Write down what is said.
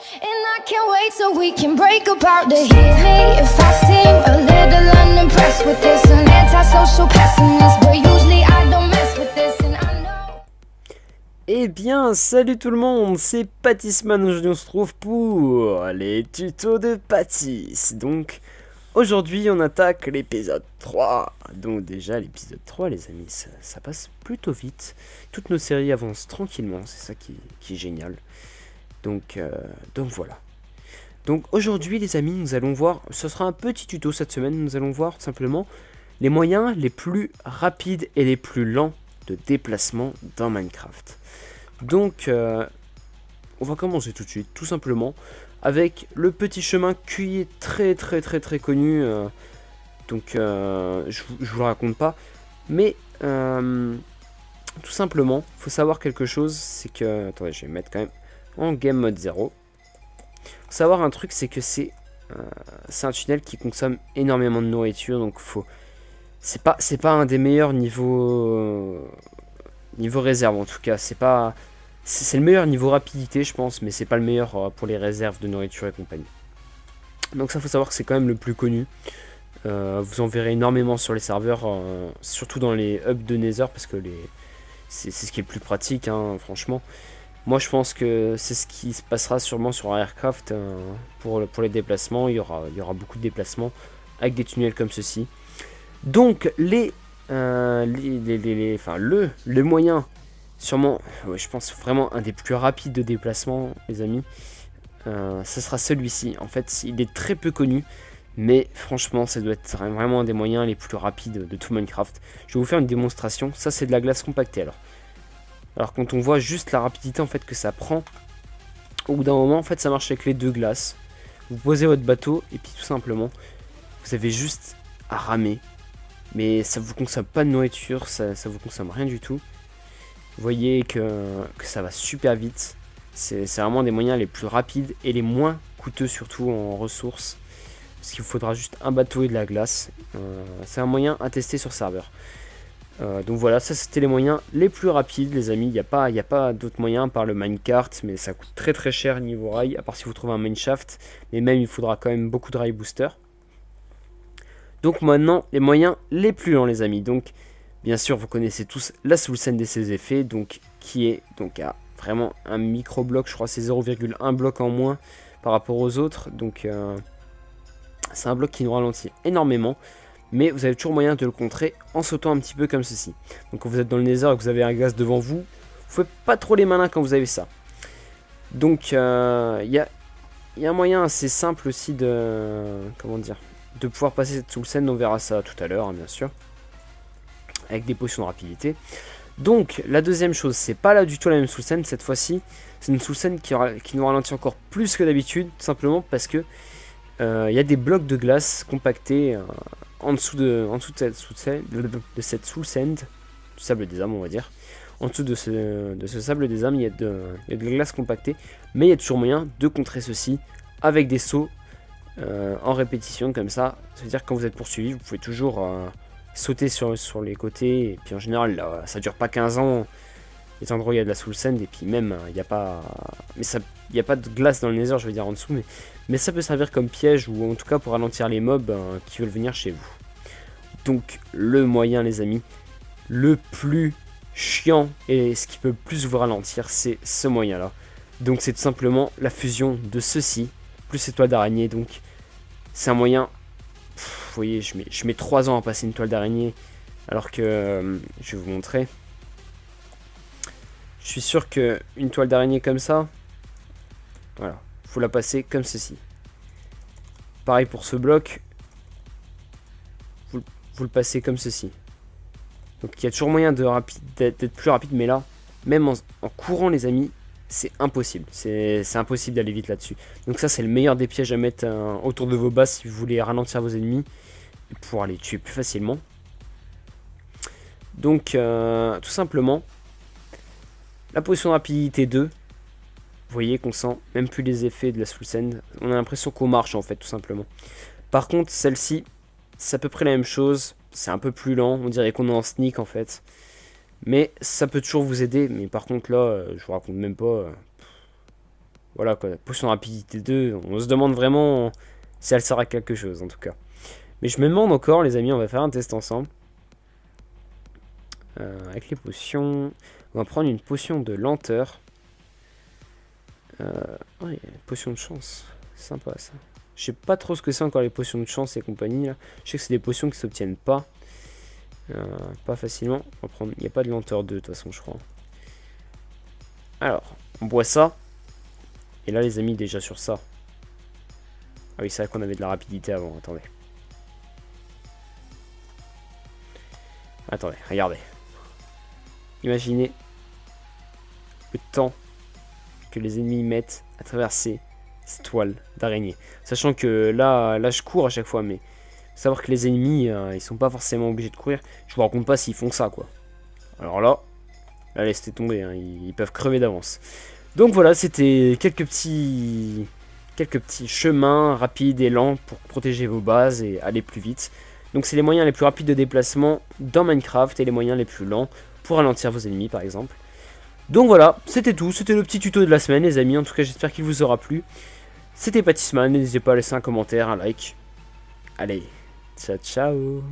And I can't wait so we can break apart to hear me if I seem a little unimpressed with this. An antisocial pessimist, but usually I don't mess with this and I know. Eh bien, salut tout le monde, c'est Pattisman. Aujourd'hui on se trouve pour les tutos de Pattis. Donc, aujourd'hui on attaque l'épisode 3. Donc déjà l'épisode 3 les amis, ça passe plutôt vite. Toutes nos séries avancent tranquillement, c'est ça qui est génial. Donc voilà. Donc aujourd'hui les amis, nous allons voir, ce sera un petit tuto cette semaine, nous allons voir tout simplement les moyens les plus rapides et les plus lents de déplacement dans Minecraft. Donc on va commencer tout de suite, tout simplement, avec le petit chemin qui est très connu. Donc je vous le raconte pas, mais tout simplement, faut savoir quelque chose, c'est que, attendez, je vais mettre quand même en game mode 0. Faut savoir un truc, c'est que c'est un tunnel qui consomme énormément de nourriture, donc c'est pas un des meilleurs niveaux réserve, en tout cas. C'est le meilleur niveau rapidité, je pense, mais c'est pas le meilleur pour les réserves de nourriture et compagnie. Donc ça, faut savoir que c'est quand même le plus connu. Vous en verrez énormément sur les serveurs, surtout dans les hubs de Nether, parce que c'est ce qui est le plus pratique, hein, franchement. Moi je pense que c'est ce qui se passera sûrement sur Aircraft pour les déplacements. Il y aura beaucoup de déplacements avec des tunnels comme ceci. Donc le moyen, sûrement, ouais, je pense vraiment un des plus rapides de déplacement les amis, ce sera celui-ci. En fait il est très peu connu, mais franchement ça doit être vraiment un des moyens les plus rapides de tout Minecraft. Je vais vous faire une démonstration. Ça c'est de la glace compactée. Alors quand on voit juste la rapidité en fait que ça prend, au bout d'un moment en fait ça marche avec les deux glaces. Vous posez votre bateau et puis tout simplement vous avez juste à ramer. Mais ça vous consomme pas de nourriture, ça vous consomme rien du tout. Vous voyez que ça va super vite. C'est vraiment des moyens les plus rapides et les moins coûteux surtout en ressources. Parce qu'il vous faudra juste un bateau et de la glace. C'est un moyen à tester sur serveur. Donc voilà, ça c'était les moyens les plus rapides les amis. Il n'y a pas d'autres moyens par le minecart, mais ça coûte très cher niveau rail, à part si vous trouvez un mineshaft. Mais même il faudra quand même beaucoup de rail booster. Donc maintenant les moyens les plus lents les amis. Donc bien sûr vous connaissez tous la Soulsend et ses effets, donc qui est donc à vraiment un micro bloc, je crois c'est 0,1 bloc en moins par rapport aux autres. Donc c'est un bloc qui nous ralentit énormément. Mais vous avez toujours moyen de le contrer en sautant un petit peu comme ceci. Donc quand vous êtes dans le Nether et que vous avez un glace devant vous, vous faites pas trop les malins quand vous avez ça. Donc il y a un moyen assez simple aussi de pouvoir passer cette Soulsend. On verra ça tout à l'heure, hein, bien sûr, avec des potions de rapidité. Donc la deuxième chose, c'est pas là du tout la même Soulsend cette fois-ci. C'est une Soulsend qui nous ralentit encore plus que d'habitude, tout simplement parce que il y a des blocs de glace compactés en dessous de cette Soulsend, du sable des âmes on va dire. En dessous de ce sable des âmes, il y a de la glace compactée, mais il y a toujours moyen de contrer ceci avec des sauts en répétition comme ça. Ça veut dire que quand vous êtes poursuivi, vous pouvez toujours sauter sur les côtés, et puis en général là, ça dure pas 15 ans. Les endroits où il y a de la Soulsend, et puis même il n'y a pas de glace dans le Nether, je veux dire en dessous, mais ça peut servir comme piège, ou en tout cas pour ralentir les mobs qui veulent venir chez vous. Donc le moyen les amis, le plus chiant et ce qui peut le plus vous ralentir, c'est ce moyen là. Donc c'est tout simplement la fusion de ceci plus les toiles d'araignée. Donc c'est un moyen, vous voyez, je mets 3 ans à passer une toile d'araignée, alors que je vais vous montrer. Je suis sûr qu'une toile d'araignée comme ça, voilà, faut la passer comme ceci. Pareil pour ce bloc, vous le passez comme ceci. Donc il y a toujours moyen d'être plus rapide, mais là, même en courant les amis, c'est impossible. C'est impossible d'aller vite là-dessus. Donc ça c'est le meilleur des pièges à mettre autour de vos bases si vous voulez ralentir vos ennemis et pouvoir les tuer plus facilement. Donc tout simplement, la potion de rapidité 2, vous voyez qu'on sent même plus les effets de la Soulsend. On a l'impression qu'on marche en fait, tout simplement. Par contre, celle-ci, c'est à peu près la même chose. C'est un peu plus lent, on dirait qu'on est en sneak en fait. Mais ça peut toujours vous aider. Mais par contre là, je vous raconte même pas. Voilà quoi, potion rapidité 2, on se demande vraiment si elle sert à quelque chose en tout cas. Mais je me demande encore les amis, on va faire un test ensemble. Avec les potions, on va prendre une potion de lenteur. Ouais, potion de chance, sympa ça. Je sais pas trop ce que c'est encore les potions de chance et compagnie là. Je sais que c'est des potions qui s'obtiennent pas. Pas facilement. On va prendre. Il n'y a pas de lenteur 2 de toute façon je crois. Alors, on boit ça. Et là les amis déjà sur ça. Ah oui c'est vrai qu'on avait de la rapidité avant, attendez. Attendez, regardez. Imaginez le temps que les ennemis mettent à traverser cette toile d'araignée. Sachant que là je cours à chaque fois, mais savoir que les ennemis, ils sont pas forcément obligés de courir. Je vous raconte pas s'ils font ça, quoi. Alors là laissez tomber, hein, ils peuvent crever d'avance. Donc voilà, c'était quelques petits chemins rapides et lents pour protéger vos bases et aller plus vite. Donc c'est les moyens les plus rapides de déplacement dans Minecraft et les moyens les plus lents pour ralentir vos ennemis par exemple. Donc voilà, c'était tout, c'était le petit tuto de la semaine les amis, en tout cas j'espère qu'il vous aura plu. C'était Pattisman, n'hésitez pas à laisser un commentaire, un like. Allez, ciao ciao.